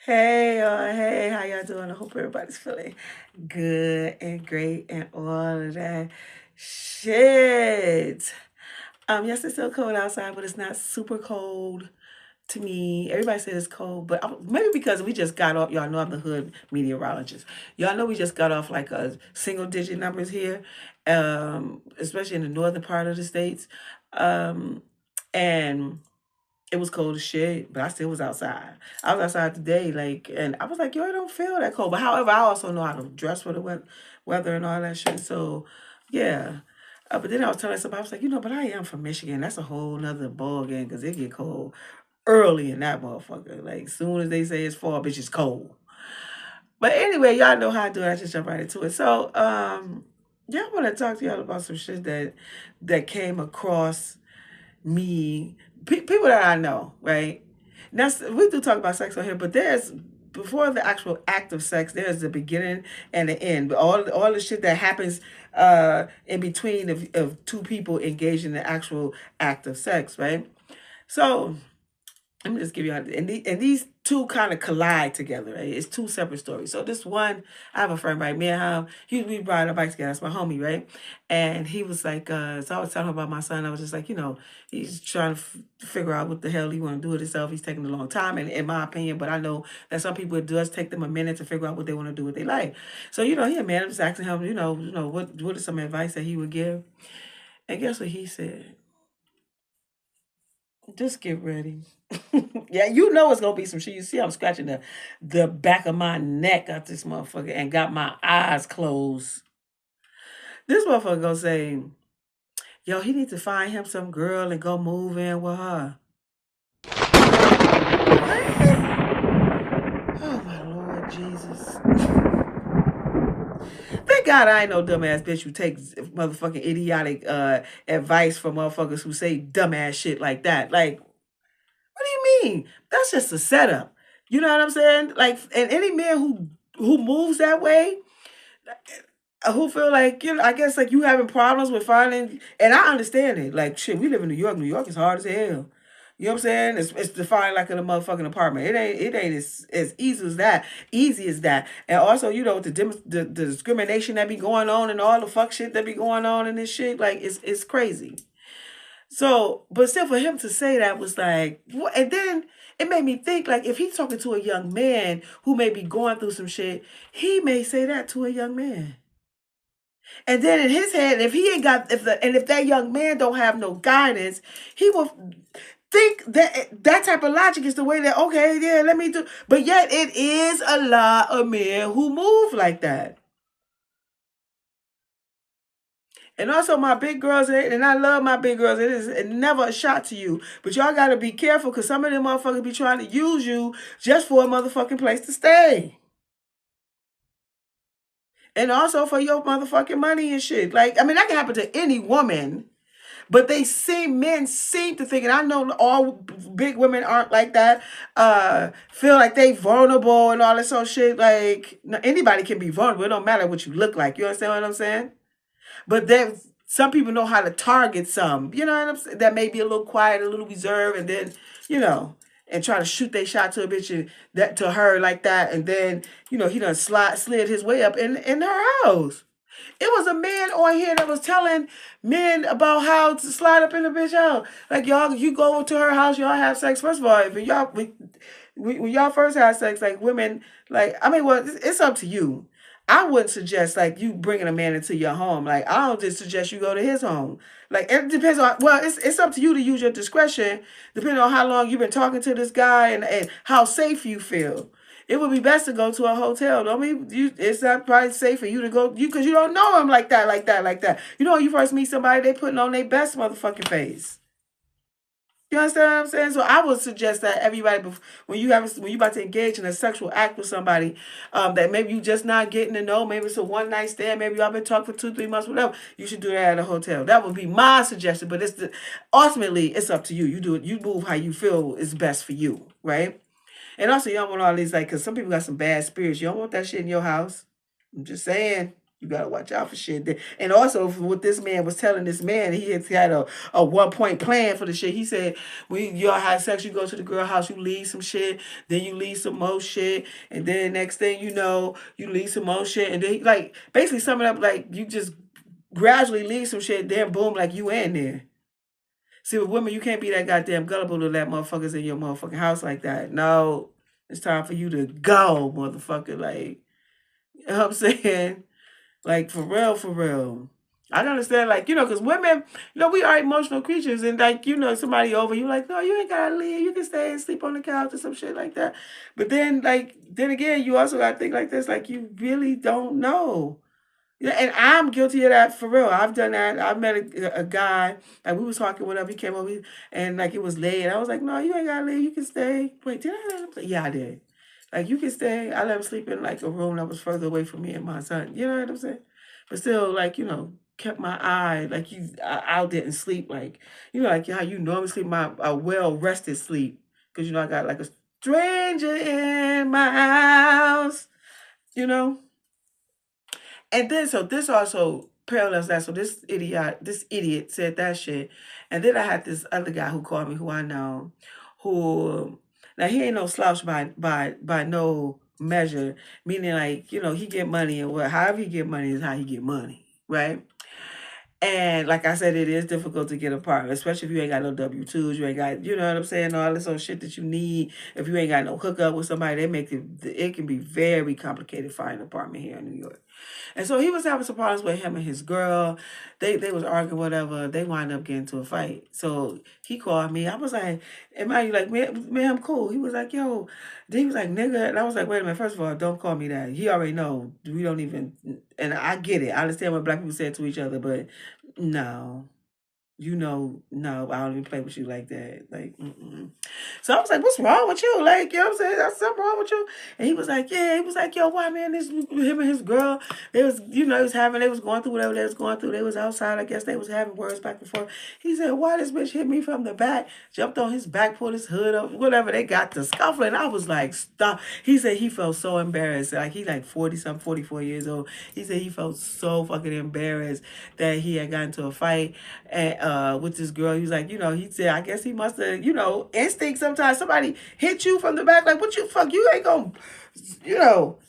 Hey, how y'all doing? I hope everybody's feeling good and great and all of that shit. Yes, it's still cold outside, but it's not super cold to me. Everybody says it's cold, but maybe because we just got off. Y'all know I'm the hood meteorologist. Y'all know we just got off like a single digit numbers here, especially in the northern part of the states, and it was cold as shit, but I still was outside. I was outside today, like, and I was like, yo, I don't feel that cold. But however, I also know how to dress for the weather and all that shit. So, yeah. But then I was telling somebody, I was like, but I am from Michigan. That's a whole nother ball game because it get cold early in that motherfucker. Like, soon as they say it's fall, bitch, it's cold. But anyway, y'all know how I do it. I just jump right into it. So, yeah, I want to talk to y'all about some shit that came across me, people that I know, right? Now we do talk about sex on here, but there's before the actual act of sex, there's the beginning and the end. But all the shit that happens in between of two people engaged in the actual act of sex, right? So let me just give you and these two kind of collide together, right? It's two separate stories. So this one, I have a friend, right? Me and him, we ride our bikes together. That's my homie, right? And he was like, so I was telling him about my son. I was just like, he's trying to figure out what the hell he want to do with himself. He's taking a long time, and in my opinion, but I know that some people, it does take them a minute to figure out what they want to do with their life. So, he a man, I'm just asking him, what is some advice that he would give? And guess what he said? Just get ready. Yeah, it's gonna be some shit. You see, I'm scratching the back of my neck out this motherfucker and got my eyes closed. This motherfucker gonna say, yo, he need to find him some girl and go move in with her. Oh my Lord Jesus. Thank God I ain't no dumbass bitch who takes motherfucking idiotic advice from motherfuckers who say dumbass shit like that. Like, what do you mean? That's just a setup. You know what I'm saying? Like, and any man who moves that way, who feel like, I guess like you having problems with finding, and I understand it. Like, shit, we live in New York. New York is hard as hell. You know what I'm saying? It's defined like in a motherfucking apartment. It ain't as easy as that. Easy as that. And also, with the discrimination that be going on and all the fuck shit that be going on and this shit, like it's crazy. So, but still, for him to say that was like, what? And then it made me think, like, if he's talking to a young man who may be going through some shit, he may say that to a young man. And then in his head, if he ain't got, if that young man don't have no guidance, he will think that type of logic is the way that, okay, yeah, let me do. But yet, it is a lot of men who move like that. And also my big girls, and I love my big girls. It is never a shot to you. But y'all got to be careful because some of them motherfuckers be trying to use you just for a motherfucking place to stay. And also for your motherfucking money and shit. Like, I mean, that can happen to any woman. But men seem to think, and I know all big women aren't like that, feel like they vulnerable and all this sort of shit. Like, anybody can be vulnerable. It don't matter what you look like. You understand what I'm saying? But then some people know how to target some, you know what I'm saying? That may be a little quiet, a little reserved, and then, and try to shoot their shot to a bitch and that to her like that, and then, he done slid his way up in her house. It was a man on here that was telling men about how to slide up in the bitch house. Like, y'all, you go to her house, y'all have sex. First of all, if y'all when y'all first have sex, like women, like, I mean, well, it's up to you. I wouldn't suggest like you bringing a man into your home. Like, I don't just suggest you go to his home. Like, it depends on, well, it's up to you to use your discretion depending on how long you've been talking to this guy and how safe you feel. It would be best to go to a hotel. Don't mean it's not probably safe for you to go because you don't know him like that, like that, like that. When you first meet somebody, they putting on their best motherfucking face. You understand what I'm saying? So I would suggest that everybody, when you about to engage in a sexual act with somebody, that maybe you just not getting to know, maybe it's a one night stand, maybe y'all been talking for 2-3 months, whatever. You should do that at a hotel. That would be my suggestion. But ultimately it's up to you. You do it. You move how you feel is best for you, right? And also, you don't want all these, like, because some people got some bad spirits. You don't want that shit in your house. I'm just saying. You gotta watch out for shit. And also, for what this man was telling this man, he had a 1 point plan for the shit. He said, when y'all have sex, you go to the girl house, you leave some shit, then you leave some more shit, and then next thing you know, you leave some more shit, and then like basically summing up, like you just gradually leave some shit, then boom, like you in there. See, with women, you can't be that goddamn gullible to let motherfuckers in your motherfucking house like that. No, it's time for you to go, motherfucker. Like, you know what I'm saying? Like, for real, for real. I don't understand, like, because women, we are emotional creatures. And, like, somebody over, you like, no, you ain't got to leave. You can stay and sleep on the couch or some shit like that. But then, like, then again, you also got to think like this, like, you really don't know. Yeah, and I'm guilty of that for real. I've done that. I met a guy, like we was talking, whatever. He came over and like it was late. And I was like, no, you ain't gotta leave. You can stay. Wait, did I let him stay? Yeah, I did. Like you can stay. I let him sleep in like a room that was further away from me and my son. You know what I'm saying? But still, like, kept my eye, like I didn't sleep like, like how you normally sleep, a well-rested sleep. Because, I got like a stranger in my house, you know? And then so this also parallels that. So this idiot said that shit. And then I had this other guy who called me, who I know, who now he ain't no slouch by no measure. Meaning like, he get money and however he get money is how he get money. Right? And like I said, it is difficult to get a partner, especially if you ain't got no W-2s, you ain't got, you know what I'm saying, all this old shit that you need. If you ain't got no hookup with somebody, it can be very complicated finding an apartment here in New York. And so he was having some problems with him and his girl. They was arguing, whatever. They wind up getting into a fight. So he called me. I was like, am I like, man, I'm cool. He was like, yo. Then he was like, nigga. And I was like, wait a minute. First of all, don't call me that. He already know. We don't even, and I get it. I understand what black people say to each other, but no. No, I don't even play with you like that. Like, So I was like, what's wrong with you? Like, you know what I'm saying? That's something wrong with you. And he was like, yeah. He was like, yo, why, man, him and his girl, they was going through whatever they was going through. They was outside. I guess they was having words back and forth. He said, why this bitch hit me from the back, jumped on his back, pulled his hood up, whatever. They got to scuffling. I was like, stop. He said he felt so embarrassed. Like, he like 40-something, 44 years old. He said he felt so fucking embarrassed that he had gotten into a fight with this girl. He was like, he said, I guess he must have, instinct sometimes. Somebody hit you from the back, like, what you fuck? You ain't gonna,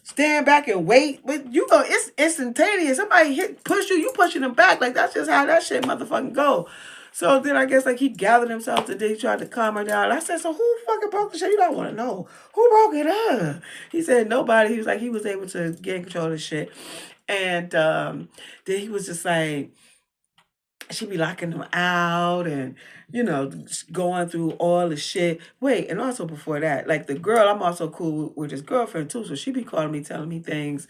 stand back and wait. But it's instantaneous. Somebody push you pushing them back. Like, that's just how that shit motherfucking go. So then I guess like he gathered himself today, tried to calm her down. I said, so who fucking broke the shit? You don't want to know. Who broke it up? He said, nobody. He was like, he was able to get control of the shit. And then he was just like, she be locking them out and, going through all the shit. Wait, and also before that, like the girl, I'm also cool with his girlfriend too. So she be calling me, telling me things,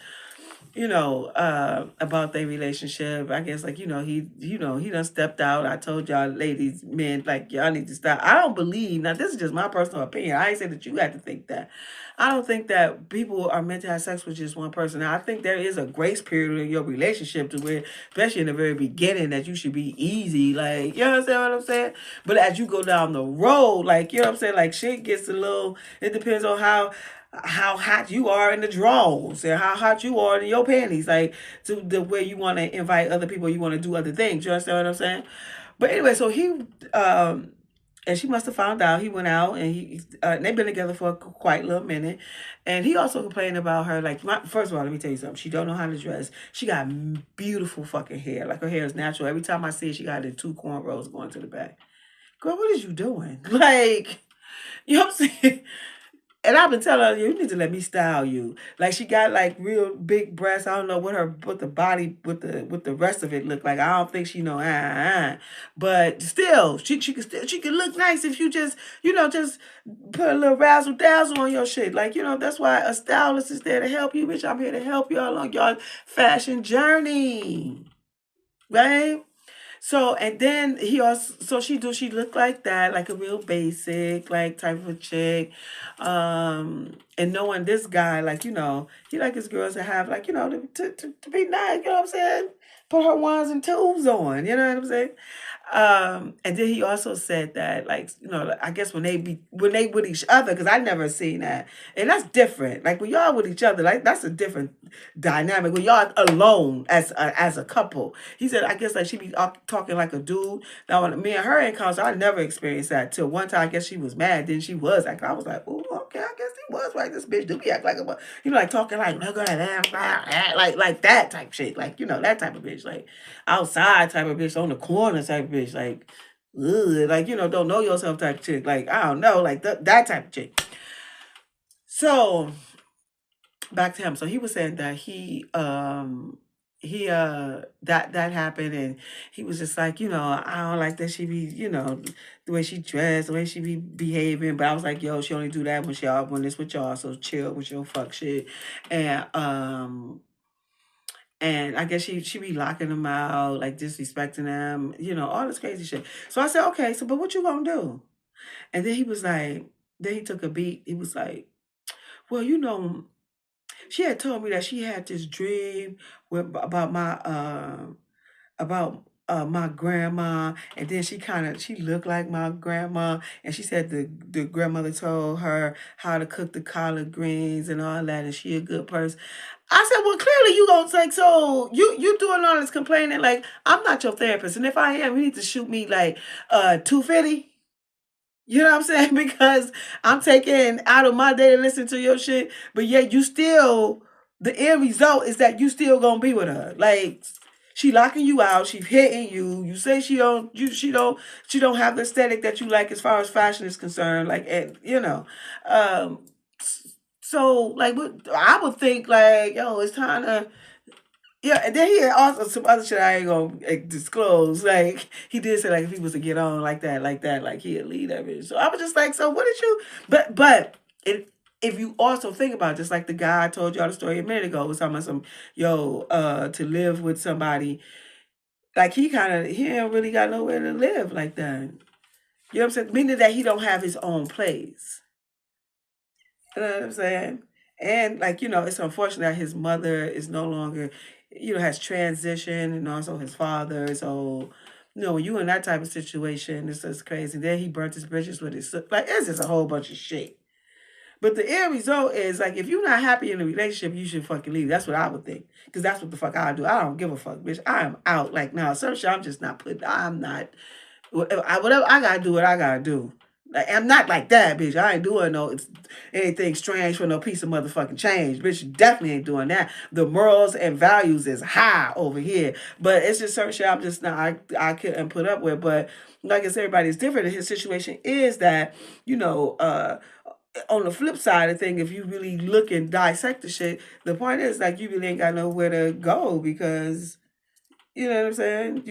about their relationship. I guess like, he done stepped out. I told y'all ladies, men, like y'all need to stop. I don't believe, now this is just my personal opinion. I ain't say that you had to think that. I don't think that people are meant to have sex with just one person. Now, I think there is a grace period in your relationship to where, especially in the very beginning, that you should be easy. Like, you understand what I'm saying? But as you go down the road, like, you know what I'm saying? Like, shit gets a little, it depends on how hot you are in the drawers and how hot you are in your panties, like to the way you want to invite other people, you want to do other things. You understand what I'm saying? But anyway, so he and she must have found out. He went out and they've been together for quite a little minute. And he also complained about her. Like, first of all, let me tell you something. She don't know how to dress. She got beautiful fucking hair. Like, her hair is natural. Every time I see it, she got the 2 cornrows going to the back. Girl, what is you doing? Like, you know what I'm saying? And I've been telling her, you need to let me style you. Like, she got like real big breasts. I don't know what the body with the rest of it look like. I don't think she know. But still, she can look nice if you just just put a little razzle dazzle on your shit. Like, that's why a stylist is there to help you, bitch. I'm here to help y'all on y'all fashion journey, right? So, and then she looked like that, like a real basic, like type of a chick. And knowing this guy, like, he like his girls to have, like, to be nice, you know what I'm saying? Put her ones and twos on, you know what I'm saying? And then he also said that, like, I guess when they with each other, because I never seen that, and that's different. Like when y'all with each other, like that's a different dynamic. When y'all alone as a couple, he said, I guess like she be talking like a dude. Now when me and her encounter, I never experienced that till one time. I guess she was mad. Then she was like, I was like, oh, okay, I guess he was right. This bitch do be act like a, like talking like look at that, like that type shit, like that type of bitch, like outside type of bitch, on the corner type of bitch, like, ugh, like don't know yourself type of chick, like I don't know, like that type of chick. So back to him. So he was saying that that happened, and he was just like, I don't like that she be, the way she dressed, the way she be behaving. But I was like, yo, she only do that when it's with y'all, so chill with your fuck shit. And I guess she be locking them out, like disrespecting them, all this crazy shit. So I said, okay, so but what you gonna do? And then he was like, then he took a beat. He was like, well, she had told me that she had this dream about my grandma, and then she looked like my grandma, and she said the grandmother told her how to cook the collard greens and all that, and she a good person. I said, well, clearly you gonna take, so you doing all this complaining, like I'm not your therapist, and if I am, you need to shoot me like 250. You know what I'm saying? Because I'm taking out of my day to listen to your shit, but yet the end result is that you still gonna be with her. Like she locking you out, she's hitting you. You say she don't have the aesthetic that you like as far as fashion is concerned. Like, and um, so like I would think like, yo, it's time to. Yeah, and then he had also some other shit I ain't gonna disclose. Like he did say like if he was to get on like that, like he'd lead that bitch. So I was just like, so what did you? But if you also think about it, just like the guy I told y'all the story a minute ago was talking about to live with somebody, like he ain't really got nowhere to live like that. You know what I'm saying? Meaning that he don't have his own place. You know what I'm saying? And like, it's unfortunate that his mother is no longer, has transitioned, and also his father. So, when you in that type of situation, it's just crazy. Then he burnt his bridges with his, like, it's just a whole bunch of shit. But the end result is like, if you're not happy in a relationship, you should fucking leave. That's what I would think. Because that's what the fuck I do. I don't give a fuck, bitch. I am out. Like, now, some shit I'm just not I'm not, whatever I gotta do what I gotta do. Like, I'm not like that, bitch. I ain't doing anything strange for no piece of motherfucking change. Bitch, you definitely ain't doing that. The morals and values is high over here. But it's just certain shit I'm just not, I couldn't put up with. But like I said, everybody's different. And his situation is that, on the flip side of thing, if you really look and dissect the shit, the point is like you really ain't got nowhere to go because you know what I'm saying?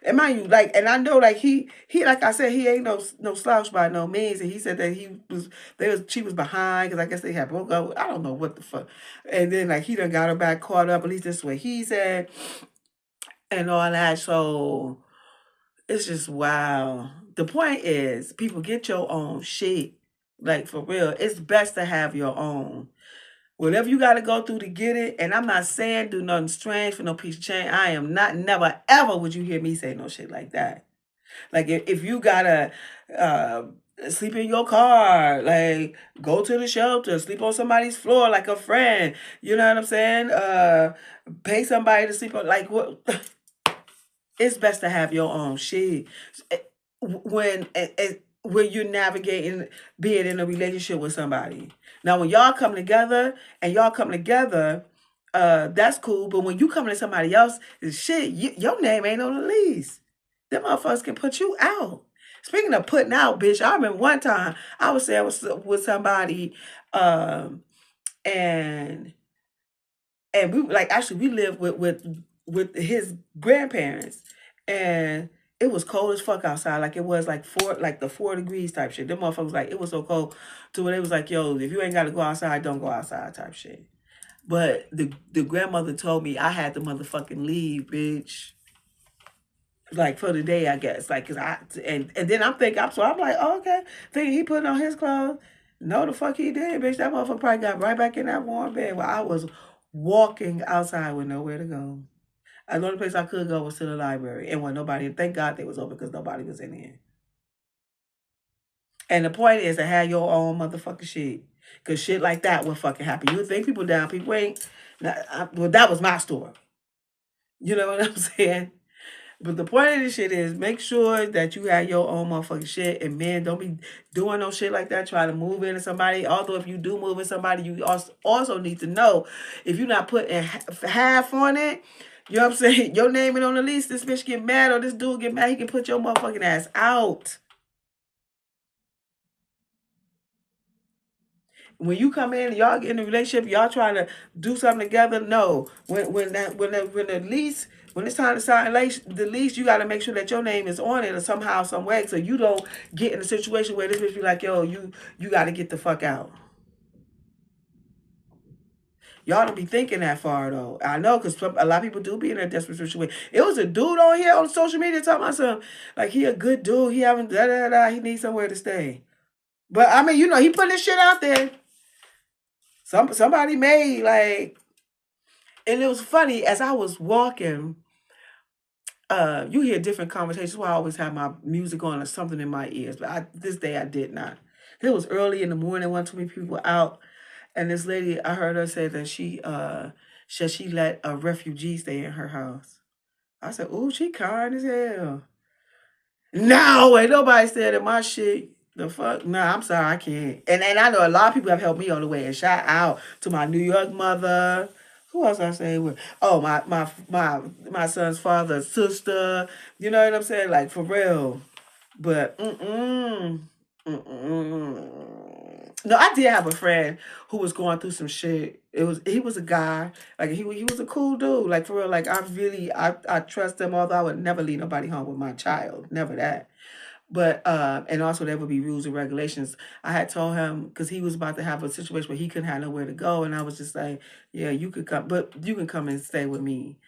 And mind you, like, and I know, like he, like I said, he ain't no slouch by no means. And he said that she was behind because I guess they had broke up. I don't know what the fuck. And then like he done got her back caught up. At least this is what he said, and all that. So it's just wow. The point is, people, get your own shit. Like for real, it's best to have your own. Whatever you got to go through to get it, and I'm not saying do nothing strange for no piece of change. I am not, never, ever would you hear me say no shit like that. Like if you got to sleep in your car, like go to the shelter, sleep on somebody's floor like a friend, you know what I'm saying? Pay somebody to sleep on, like what? It's best to have your own shit. When you're navigating being in a relationship with somebody. Now, when y'all come together, that's cool. But when you come to somebody else, shit, your name ain't on the lease. Them motherfuckers can put you out. Speaking of putting out, bitch, I remember one time I was there with somebody, and we like actually we lived with his grandparents, and it was cold as fuck outside. Like it was like the 4 degrees type shit. Them motherfuckers, like, it was so cold to where they was like, yo, if you ain't gotta go outside, don't go outside type shit. But the grandmother told me I had to motherfucking leave, bitch. Like for the day, I guess. Like, cause and then I'm thinking, I'm like, oh, okay. Thinking he put on his clothes. No, the fuck he did, bitch. That motherfucker probably got right back in that warm bed while I was walking outside with nowhere to go. The only place I could go was to the library. And when nobody, thank God they was open because nobody was in there. And the point is to have your own motherfucking shit. Because shit like that will fucking happen. You think people down, people ain't. Well, that was my store. You know what I'm saying? But the point of this shit is make sure that you have your own motherfucking shit. And men, don't be doing no shit like that. Try to move into somebody. Although if you do move in somebody, you also need to know if you're not putting half on it. You know what I'm saying? Your name ain't on the lease. This bitch get mad or this dude get mad. He can put your motherfucking ass out. When you come in, y'all get in a relationship, y'all trying to do something together. No, when the lease, when it's time to sign the lease, you got to make sure that your name is on it or somehow, some way, so you don't get in a situation where this bitch be like, yo, you got to get the fuck out. Y'all don't be thinking that far though. I know because a lot of people do be in a desperate situation. It was a dude on here on social media talking about something like he a good dude. He having da da da. He needs somewhere to stay. But I mean, he put this shit out there. Somebody made like, and it was funny as I was walking. You hear different conversations. Why I always have my music on or something in my ears, but this day I did not. It was early in the morning. One too many people out, and this lady, I heard her say that she let a refugee stay in her house. I said, "Ooh, she kind as hell." No, ain't nobody staying in my shit. The fuck? Nah, I'm sorry, I can't. And I know a lot of people have helped me on the way. And shout out to my New York mother. Who else I say with? Oh, my son's father's sister. You know what I'm saying? Like for real. But no, I did have a friend who was going through some shit. He was a guy. Like he was a cool dude. Like for real. Like I trust him, although I would never leave nobody home with my child. Never that. But and also there would be rules and regulations. I had told him because he was about to have a situation where he couldn't have nowhere to go, and I was just like, "Yeah, you could come, but you can come and stay with me.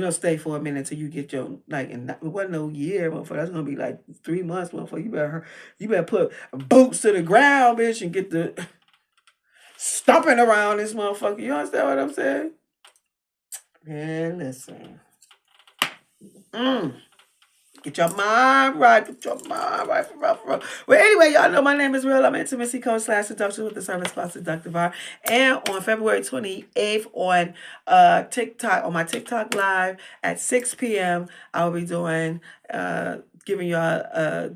Stay for a minute until you get your like." And it wasn't no year, motherfucker. That's gonna be like 3 months, motherfucker. You better put boots to the ground, bitch, and get the stomping around this motherfucker. You understand what I'm saying? Man, listen. Get your mind right. Get your mind right for real. Well, anyway, y'all know my name is Rill. I'm intimacy coach / seduction with the service called Seductive ArT. And on February 28th on TikTok, on my TikTok live at 6 p.m., I'll be doing giving y'all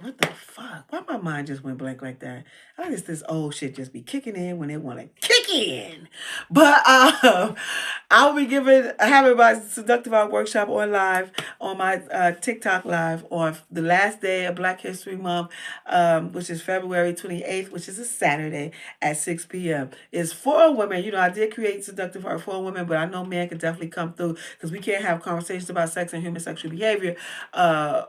what the fuck? Why my mind just went blank like that? I guess this old shit just be kicking in when they want to kick in. But I'll be having my Seductive ArT workshop on live on my TikTok live on the last day of Black History Month, which is February 28th, which is a Saturday at 6 p.m. It's for women. I did create Seductive ArT for women, but I know men can definitely come through because we can't have conversations about sex and human sexual behavior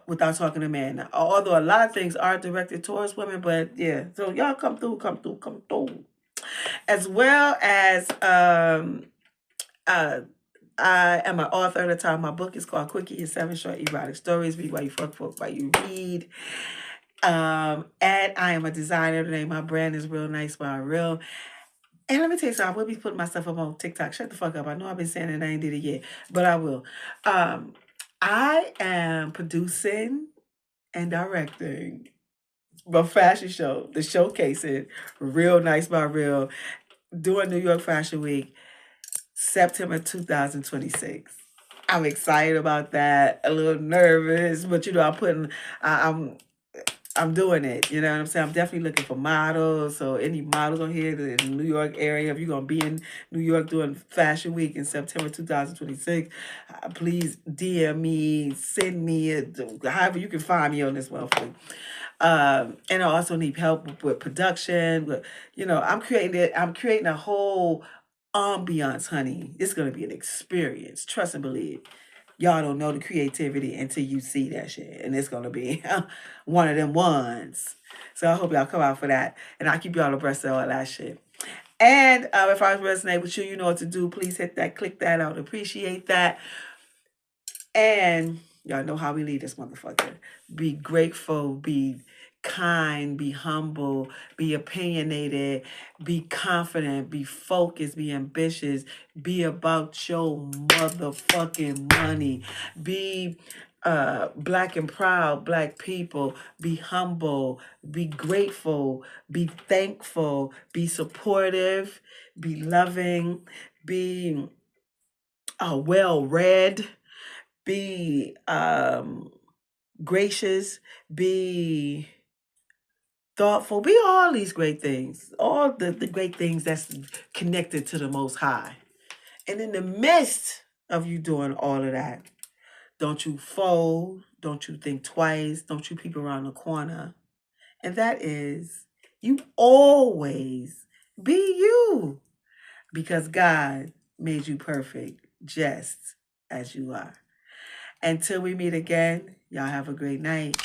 without talking to men. Although a lot of things are directed towards women, but yeah, so y'all come through. As well as I am an author at the time. My book is called QUICKIE. It's 7 short erotic stories. Read while you fuck, while you read. And I am a designer. The name of my brand is Real Nice by Rill. And let me tell you something. I will be putting my stuff up on TikTok. Shut the fuck up. I know I've been saying it. I ain't did it yet, but I will. I am producing and directing a fashion show, the Showcasing, Real Nice by Rill, during New York Fashion Week, September 2026. I'm excited about that. A little nervous, but I'm doing it. You know what I'm saying? I'm definitely looking for models. So any models on here in the New York area, if you're going to be in New York doing Fashion Week in September 2026, please DM me, send me, however you can find me on this motherfucker. And I also need help with production. I'm creating a whole ambiance, honey. It's going to be an experience. Trust and believe. Y'all don't know the creativity until you see that shit. And it's going to be one of them ones. So I hope y'all come out for that. And I'll keep y'all abreast of all that shit. And if I resonate with you, you know what to do. Please hit that, click that. I would appreciate that. And y'all know how we lead this motherfucker. Be grateful, be kind, be humble, be opinionated, be confident, be focused, be ambitious, be about your motherfucking money, be black and proud, black people, be humble, be grateful, be thankful, be supportive, be loving, be well-read, be gracious, be thoughtful, be all these great things, all the great things that's connected to the Most High. And in the midst of you doing all of that, don't you fold, don't you think twice, don't you peep around the corner. And that is, you always be you, because God made you perfect just as you are. Until we meet again, y'all have a great night.